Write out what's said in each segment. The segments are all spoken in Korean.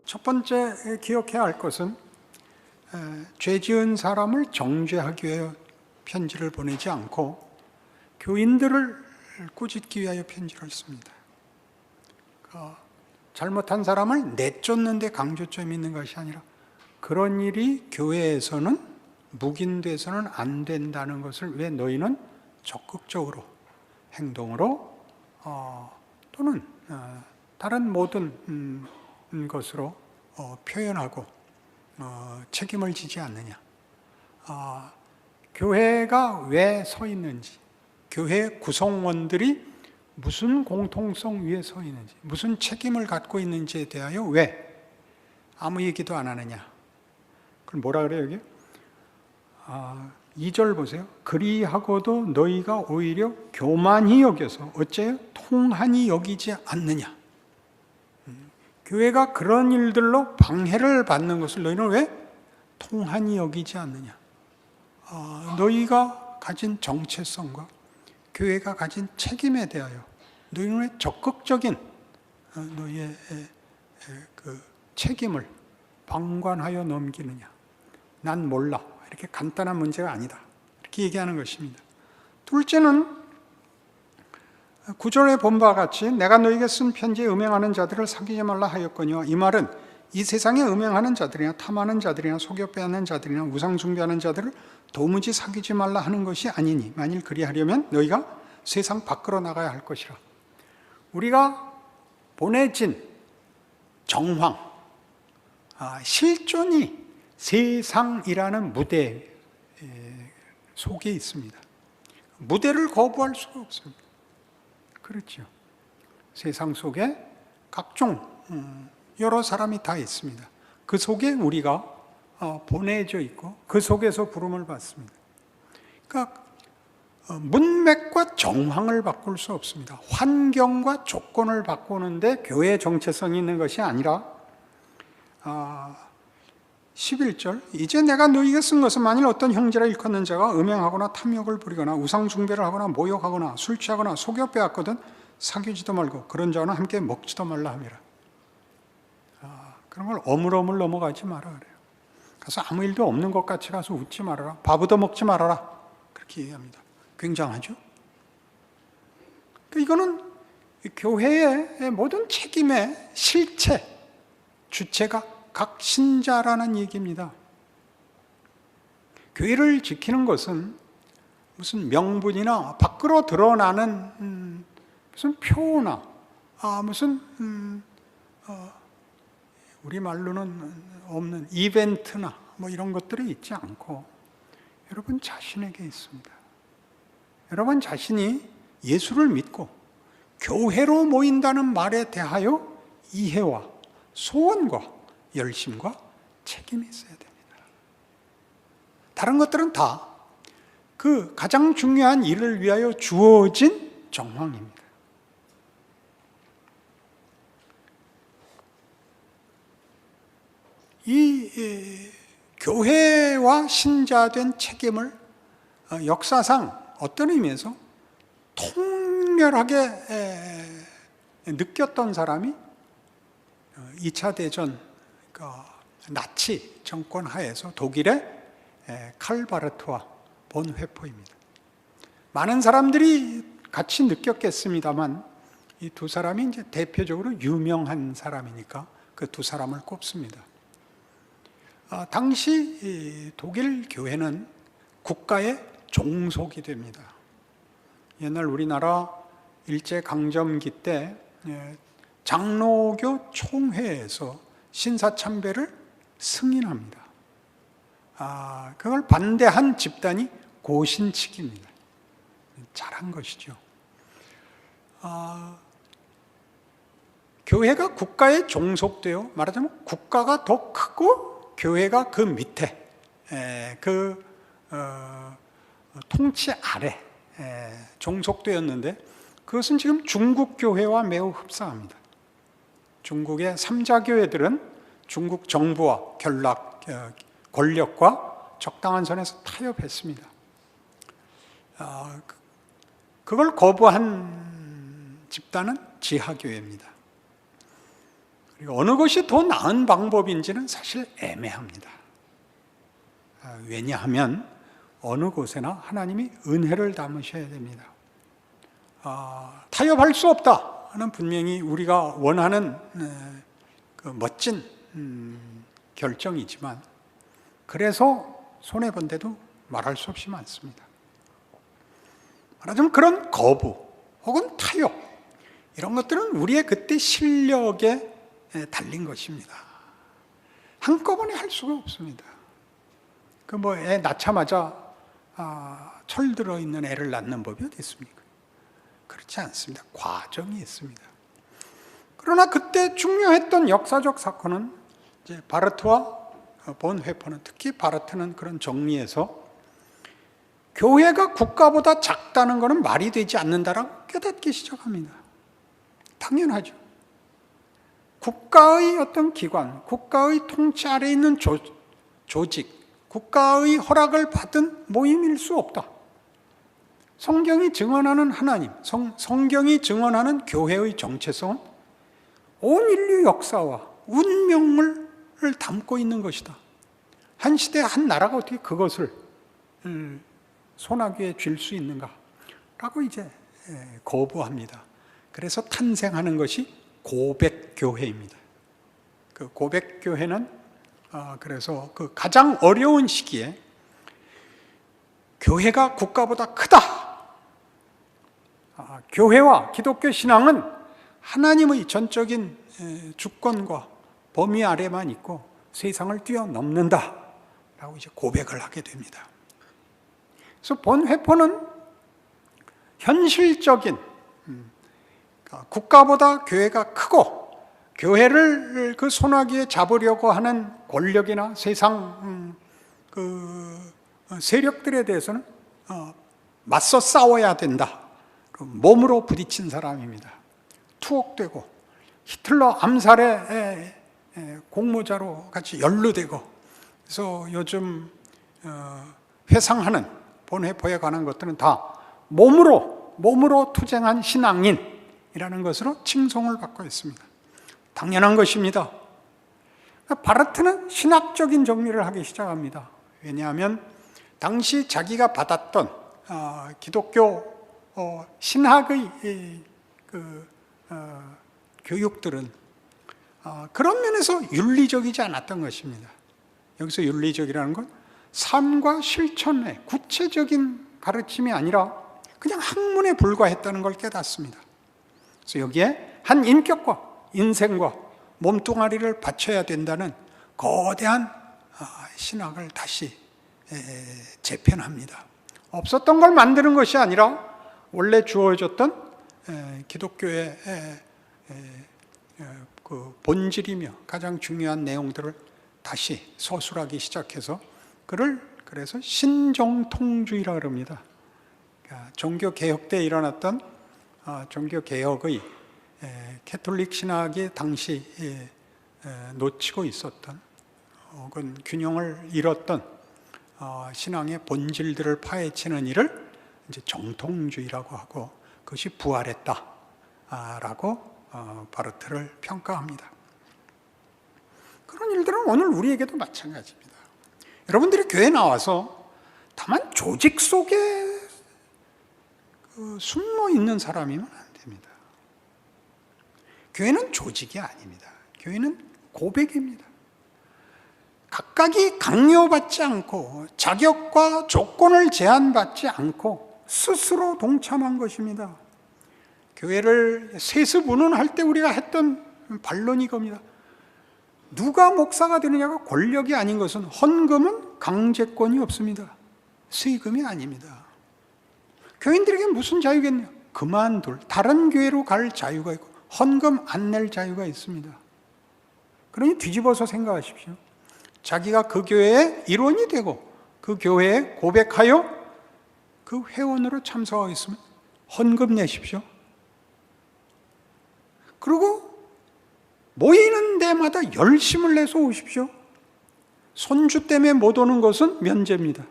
첫 번째 기억해야 할 것은 죄 지은 사람을 정죄하기 위하여 편지를 보내지 않고 교인들을 꾸짖기 위하여 편지를 씁니다. 잘못한 사람을 내쫓는 데 강조점이 있는 것이 아니라 그런 일이 교회에서는 묵인돼서는 안 된다는 것을 왜 너희는 적극적으로 행동으로 또는 다른 모든 것으로 표현하고 책임을 지지 않느냐. 교회가 왜 서 있는지, 교회 구성원들이 무슨 공통성 위에 서 있는지, 무슨 책임을 갖고 있는지에 대하여 왜 아무 얘기도 안 하느냐. 그럼 뭐라 그래요 여기? 2절 보세요. 그리하고도 너희가 오히려 교만히 여겨서 어째요? 통한히 여기지 않느냐. 교회가 그런 일들로 방해를 받는 것을 너희는 왜 통한히 여기지 않느냐. 너희가 가진 정체성과 교회가 가진 책임에 대하여 너희는 왜 적극적인 너희의 그 책임을 방관하여 넘기느냐. 난 몰라. 이렇게 간단한 문제가 아니다. 이렇게 얘기하는 것입니다. 둘째는 9절에 본 바와 같이 내가 너희에게 쓴 편지에 음행하는 자들을 사귀지 말라 하였거니와 이 말은 이 세상에 음행하는 자들이나 탐하는 자들이나 속여 빼앗는 자들이나 우상 숭배하는 자들을 도무지 사귀지 말라 하는 것이 아니니 만일 그리하려면 너희가 세상 밖으로 나가야 할 것이라. 우리가 보내진 정황, 실존이 세상이라는 무대 속에 있습니다. 무대를 거부할 수가 없습니다. 그렇죠. 세상 속에 각종 여러 사람이 다 있습니다. 그 속에 우리가 보내져 있고 그 속에서 부름을 받습니다. 그러니까 문맥과 정황을 바꿀 수 없습니다. 환경과 조건을 바꾸는데 교회의 정체성이 있는 것이 아니라 11절 이제 내가 너희에게 쓴 것은 만일 어떤 형제라 일컫는 자가 음행하거나 탐욕을 부리거나 우상 숭배를 하거나 모욕하거나 술 취하거나 속여 빼앗거든 사귀지도 말고 그런 자와는 함께 먹지도 말라 함이라. 그런 걸 어물어물 넘어가지 마라 그래요. 가서 아무 일도 없는 것 같이 가서 웃지 말아라. 밥 얻어 먹지 말아라. 그렇게 얘기합니다. 굉장하죠? 이거는 교회의 모든 책임의 실체, 주체가 각 신자라는 얘기입니다. 교회를 지키는 것은 무슨 명분이나 밖으로 드러나는 무슨 표나 무슨 우리 말로는 없는 이벤트나 뭐 이런 것들이 있지 않고 여러분 자신에게 있습니다. 여러분 자신이 예수를 믿고 교회로 모인다는 말에 대하여 이해와 소원과 열심과 책임이 있어야 됩니다. 다른 것들은 다 그 가장 중요한 일을 위하여 주어진 정황입니다. 이 교회와 신자된 책임을 역사상 어떤 의미에서 통렬하게 느꼈던 사람이 2차 대전 나치 정권 하에서 독일의 칼바르트와 본회포입니다. 많은 사람들이 같이 느꼈겠습니다만 이 두 사람이 이제 대표적으로 유명한 사람이니까 그 두 사람을 꼽습니다. 당시 독일 교회는 국가의 종속이 됩니다. 옛날 우리나라 일제강점기 때 장로교 총회에서 신사참배를 승인합니다. 그걸 반대한 집단이 고신측입니다. 잘한 것이죠. 교회가 국가에 종속되어 말하자면 국가가 더 크고 교회가 그 밑에 그 통치 아래 종속되었는데 그것은 지금 중국 교회와 매우 흡사합니다. 중국의 3자 교회들은 중국 정부와 권력과 적당한 선에서 타협했습니다. 그걸 거부한 집단은 지하교회입니다. 그리고 어느 것이 더 나은 방법인지는 사실 애매합니다. 왜냐하면 어느 곳에나 하나님이 은혜를 담으셔야 됩니다. 타협할 수 없다는 분명히 우리가 원하는 그 멋진 결정이지만, 그래서 손해본데도 말할 수 없이 많습니다. 말하자면 그런 거부 혹은 타협, 이런 것들은 우리의 그때 실력에 달린 것입니다. 한꺼번에 할 수가 없습니다. 애 낳자마자 철 들어있는 애를 낳는 법이 어디 있습니까? 그렇지 않습니다. 과정이 있습니다. 그러나 그때 중요했던 역사적 사건은 이제 바르트와 본회퍼는, 특히 바르트는 그런 정리에서 교회가 국가보다 작다는 것은 말이 되지 않는다라고 깨닫기 시작합니다. 당연하죠. 국가의 어떤 기관, 국가의 통치 아래에 있는 조직, 국가의 허락을 받은 모임일 수 없다. 성경이 증언하는 하나님, 성경이 증언하는 교회의 정체성은 온 인류 역사와 운명을 담고 있는 것이다. 한 시대 한 나라가 어떻게 그것을 소나기에 쥘 수 있는가? 라고 이제 거부합니다. 그래서 탄생하는 것이 고백교회입니다. 그 고백교회는 그래서 그 가장 어려운 시기에 교회가 국가보다 크다. 교회와 기독교 신앙은 하나님의 전적인 주권과 범위 아래만 있고 세상을 뛰어넘는다 라고 이제 고백을 하게 됩니다. 그래서 본회퍼는 현실적인 국가보다 교회가 크고 교회를 그 소나기에 잡으려고 하는 권력이나 세상 그 세력들에 대해서는 맞서 싸워야 된다. 몸으로 부딪힌 사람입니다. 투옥되고 히틀러 암살에 공모자로 같이 연루되고, 그래서 요즘 회상하는 본회퍼에 관한 것들은 다 몸으로 투쟁한 신앙인이라는 것으로 칭송을 받고 있습니다. 당연한 것입니다. 바르트는 신학적인 정리를 하기 시작합니다. 왜냐하면 당시 자기가 받았던 기독교 신학의 교육들은 그런 면에서 윤리적이지 않았던 것입니다. 여기서 윤리적이라는 건 삶과 실천의 구체적인 가르침이 아니라 그냥 학문에 불과했다는 걸 깨닫습니다. 그래서 여기에 한 인격과 인생과 몸뚱아리를 바쳐야 된다는 거대한 신학을 다시 재편합니다. 없었던 걸 만드는 것이 아니라 원래 주어졌던 기독교의 그 본질이며 가장 중요한 내용들을 다시 서술하기 시작해서 그를 그래서 신정통주의라고 합니다. 그러니까 종교개혁 때 일어났던 종교개혁의 캐톨릭 신학이 당시 놓치고 있었던 혹은 균형을 잃었던 신앙의 본질들을 파헤치는 일을 이제 정통주의라고 하고, 그것이 부활했다라고 바르트를 평가합니다. 그런 일들은 오늘 우리에게도 마찬가지입니다. 여러분들이 교회 나와서 다만 조직 속에 숨어 있는 사람이면 안 됩니다. 교회는 조직이 아닙니다. 교회는 고백입니다. 각각이 강요받지 않고 자격과 조건을 제한받지 않고 스스로 동참한 것입니다. 교회를 세습 운운할 때 우리가 했던 반론이 이겁니다. 누가 목사가 되느냐가 권력이 아닌 것은 헌금은 강제권이 없습니다. 세금이 아닙니다. 교인들에게 무슨 자유겠냐? 그만둘, 다른 교회로 갈 자유가 있고 헌금 안 낼 자유가 있습니다. 그러니 뒤집어서 생각하십시오. 자기가 그 교회의 일원이 되고 그 교회에 고백하여 그 회원으로 참석하고 있으면 헌금 내십시오. 그리고 모이는 데마다 열심을 내서 오십시오. 손주 때문에 못 오는 것은 면제입니다.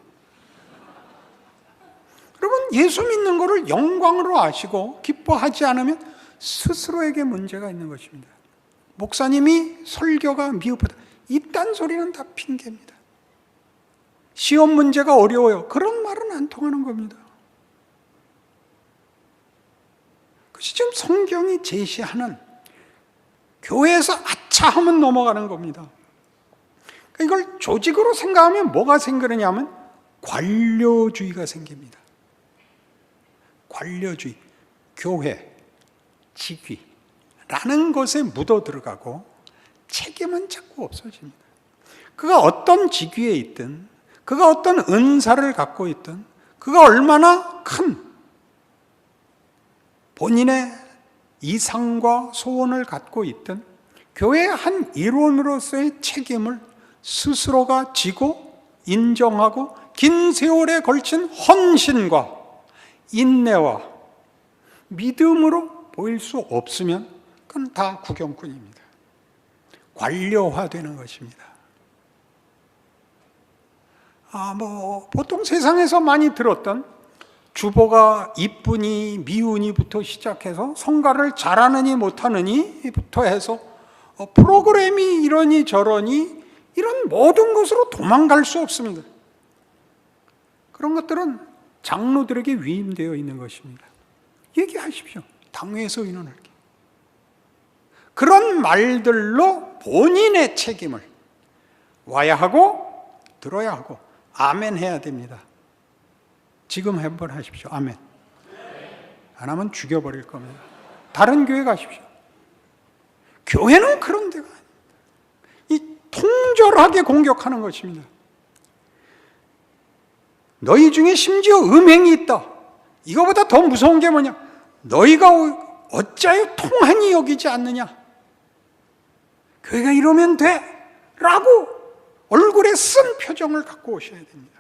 여러분, 예수 믿는 것을 영광으로 아시고 기뻐하지 않으면 스스로에게 문제가 있는 것입니다. 목사님이 설교가 미흡하다. 이딴 소리는 다 핑계입니다. 시험 문제가 어려워요. 그런 말은 안 통하는 겁니다. 그것이 지금 성경이 제시하는 교회에서 아차 하면 넘어가는 겁니다. 이걸 조직으로 생각하면 뭐가 생기느냐면 관료주의가 생깁니다. 관료주의, 교회, 직위라는 것에 묻어 들어가고 책임은 자꾸 없어집니다. 그가 어떤 직위에 있든, 그가 어떤 은사를 갖고 있든, 그가 얼마나 큰 본인의 이상과 소원을 갖고 있든 교회의 한 일원으로서의 책임을 스스로가 지고 인정하고 긴 세월에 걸친 헌신과 인내와 믿음으로 보일 수 없으면 그건 다 구경꾼입니다. 관료화되는 것입니다. 보통 세상에서 많이 들었던 주보가 이쁘니 미우니부터 시작해서 성가를 잘하느니 못하느니부터 해서 프로그램이 이러니 저러니 이런 모든 것으로 도망갈 수 없습니다. 그런 것들은 장로들에게 위임되어 있는 것입니다. 얘기하십시오. 당회에서 의논할게. 그런 말들로 본인의 책임을 와야 하고 들어야 하고 아멘 해야 됩니다. 지금 한번 하십시오. 아멘. 안 하면 죽여버릴 겁니다. 다른 교회 가십시오. 교회는 그런 데가 아닙니다. 이 통절하게 공격하는 것입니다. 너희 중에 심지어 음행이 있다. 이거보다 더 무서운 게 뭐냐? 너희가 어찌하여 통하니 여기지 않느냐? 교회가 이러면 돼 라고 얼굴에 쓴 표정을 갖고 오셔야 됩니다.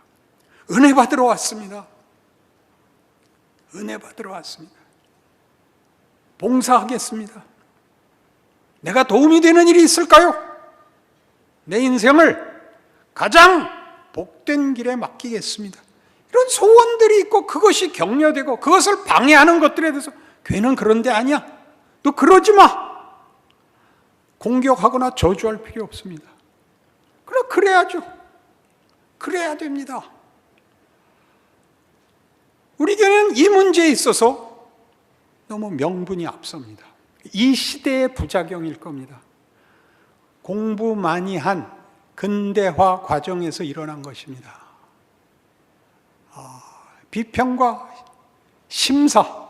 은혜 받으러 왔습니다. 은혜 받으러 왔습니다. 봉사하겠습니다. 내가 도움이 되는 일이 있을까요? 내 인생을 가장 복된 길에 맡기겠습니다. 이런 소원들이 있고 그것이 격려되고 그것을 방해하는 것들에 대해서 교회는 그런 데 아니야. 너 그러지 마. 공격하거나 저주할 필요 없습니다. 그래야죠. 그래야 됩니다. 우리 교회는 이 문제에 있어서 너무 명분이 앞섭니다. 이 시대의 부작용일 겁니다. 공부 많이 한 근대화 과정에서 일어난 것입니다. 비평과 심사,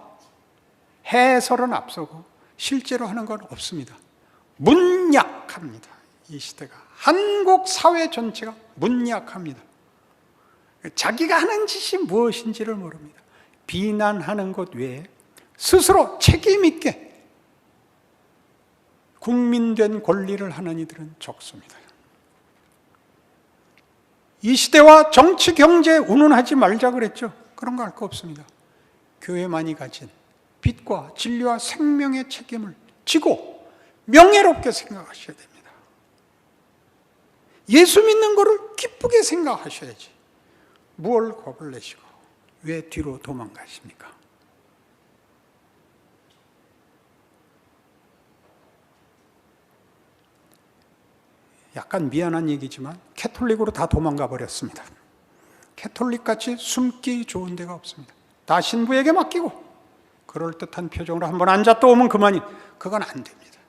해설은 앞서고 실제로 하는 건 없습니다. 문약합니다. 이 시대가. 한국 사회 전체가 문약합니다. 자기가 하는 짓이 무엇인지를 모릅니다. 비난하는 것 외에 스스로 책임 있게 국민된 권리를 하는 이들은 적습니다. 이 시대와 정치, 경제 운운하지 말자 그랬죠. 그런 거 할 거 없습니다. 교회만이 가진 빛과 진리와 생명의 책임을 지고 명예롭게 생각하셔야 됩니다. 예수 믿는 거를 기쁘게 생각하셔야지. 무얼 겁을 내시고 왜 뒤로 도망가십니까? 약간 미안한 얘기지만 캐톨릭으로 다 도망가 버렸습니다. 캐톨릭같이 숨기 좋은 데가 없습니다. 다 신부에게 맡기고 그럴듯한 표정으로 한번 앉았다 오면 그만이. 그건 안 됩니다.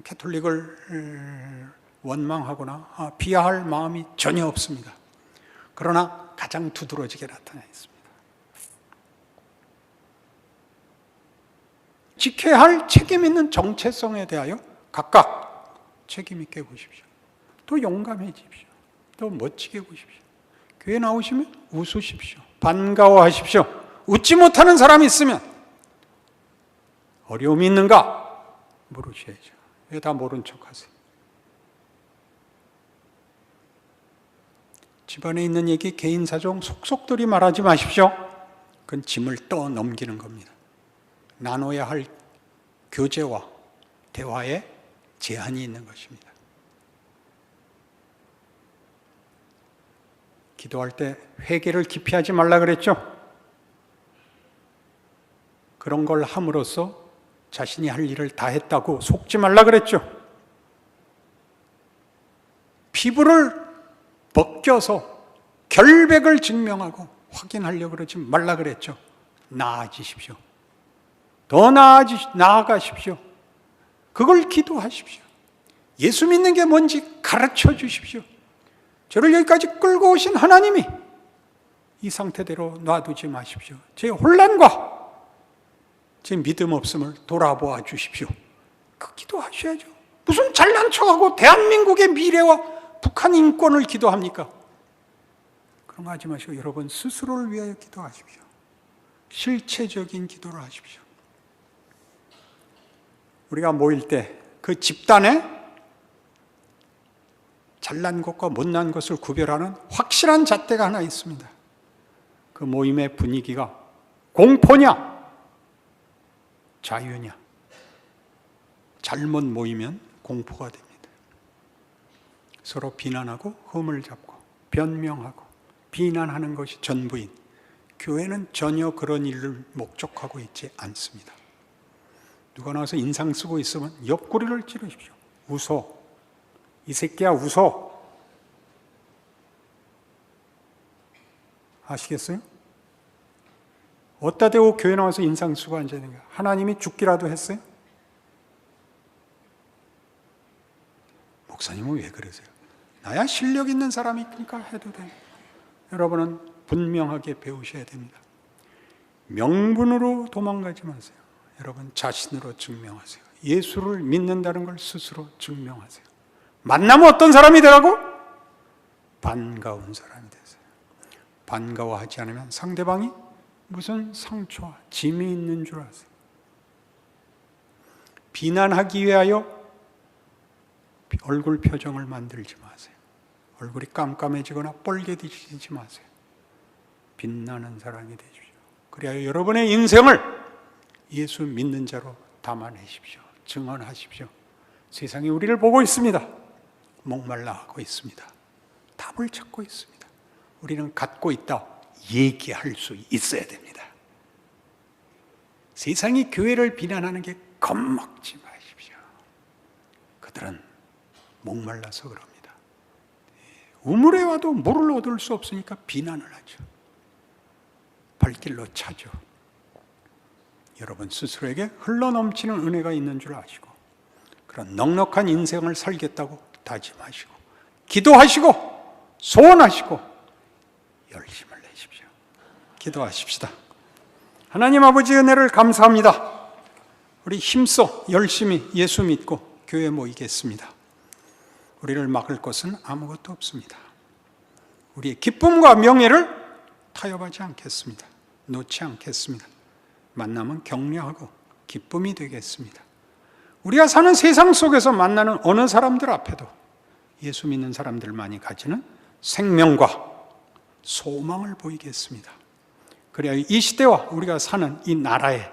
캐톨릭을 원망하거나 비하할 마음이 전혀 없습니다. 그러나 가장 두드러지게 나타나 있습니다. 지켜야 할 책임 있는 정체성에 대하여 각각 책임 있게 보십시오. 더 용감해지십시오. 더 멋지게 보십시오. 교회 나오시면 웃으십시오. 반가워하십시오. 웃지 못하는 사람이 있으면 어려움이 있는가 물으셔야죠. 왜 다 모른 척하세요? 집안에 있는 얘기 개인 사정 속속들이 말하지 마십시오. 그건 짐을 떠넘기는 겁니다. 나눠야 할 교제와 대화에 제한이 있는 것입니다. 기도할 때 회개를 기피하지 말라 그랬죠? 그런 걸 함으로써 자신이 할 일을 다 했다고 속지 말라 그랬죠. 피부를 벗겨서 결백을 증명하고 확인하려고 그러지 말라 그랬죠. 나아지십시오. 더 나아가십시오. 그걸 기도하십시오. 예수 믿는 게 뭔지 가르쳐 주십시오. 저를 여기까지 끌고 오신 하나님이 이 상태대로 놔두지 마십시오. 제 혼란과 제 믿음 없음을 돌아보아 주십시오. 그 기도하셔야죠. 무슨 잘난 척하고 대한민국의 미래와 북한 인권을 기도합니까? 그런 거 하지 마시고 여러분 스스로를 위하여 기도하십시오. 실체적인 기도를 하십시오. 우리가 모일 때 그 집단에 잘난 것과 못난 것을 구별하는 확실한 잣대가 하나 있습니다. 그 모임의 분위기가 공포냐 자유냐. 잘못 모이면 공포가 됩니다. 서로 비난하고 흠을 잡고 변명하고 비난하는 것이 전부인 교회는 전혀 그런 일을 목적하고 있지 않습니다. 누가 나와서 인상 쓰고 있으면 옆구리를 찌르십시오. 웃어. 이 새끼야 웃어. 아시겠어요? 어디다 대고 교회 나와서 인상 쓰고 앉아있는 거야? 하나님이 죽기라도 했어요? 목사님은 왜 그러세요? 나야 실력 있는 사람이니까 해도 돼. 여러분은 분명하게 배우셔야 됩니다. 명분으로 도망가지 마세요. 여러분 자신으로 증명하세요. 예수를 믿는다는 걸 스스로 증명하세요. 만나면 어떤 사람이 되라고? 반가운 사람이 되세요. 반가워하지 않으면 상대방이 무슨 상처와 짐이 있는 줄 아세요. 비난하기 위하여 얼굴 표정을 만들지 마세요. 얼굴이 깜깜해지거나 뻘개지지 마세요. 빛나는 사람이 되십시오. 그래야 여러분의 인생을 예수 믿는 자로 담아내십시오. 증언하십시오. 세상이 우리를 보고 있습니다. 목말라 하고 있습니다. 답을 찾고 있습니다. 우리는 갖고 있다 얘기할 수 있어야 됩니다. 세상이 교회를 비난하는 게 겁먹지 마십시오. 그들은 목말라서 그럽니다. 우물에 와도 물을 얻을 수 없으니까 비난을 하죠. 발길로 차죠. 여러분 스스로에게 흘러넘치는 은혜가 있는 줄 아시고 그런 넉넉한 인생을 살겠다고 다짐하시고 기도하시고 소원하시고 열심을 내십시오. 기도하십시다. 하나님 아버지 은혜를 감사합니다. 우리 힘써 열심히 예수 믿고 교회 모이겠습니다. 우리를 막을 것은 아무것도 없습니다. 우리의 기쁨과 명예를 타협하지 않겠습니다. 놓지 않겠습니다. 만나면 격려하고 기쁨이 되겠습니다. 우리가 사는 세상 속에서 만나는 어느 사람들 앞에도 예수 믿는 사람들만이 가지는 생명과 소망을 보이겠습니다. 그래야 이 시대와 우리가 사는 이 나라에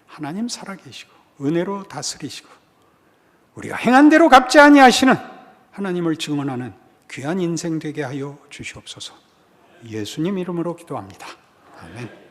하나님 살아계시고 은혜로 다스리시고 우리가 행한 대로 갚지 아니하시는 하나님을 증언하는 귀한 인생 되게 하여 주시옵소서. 예수님 이름으로 기도합니다. 아멘.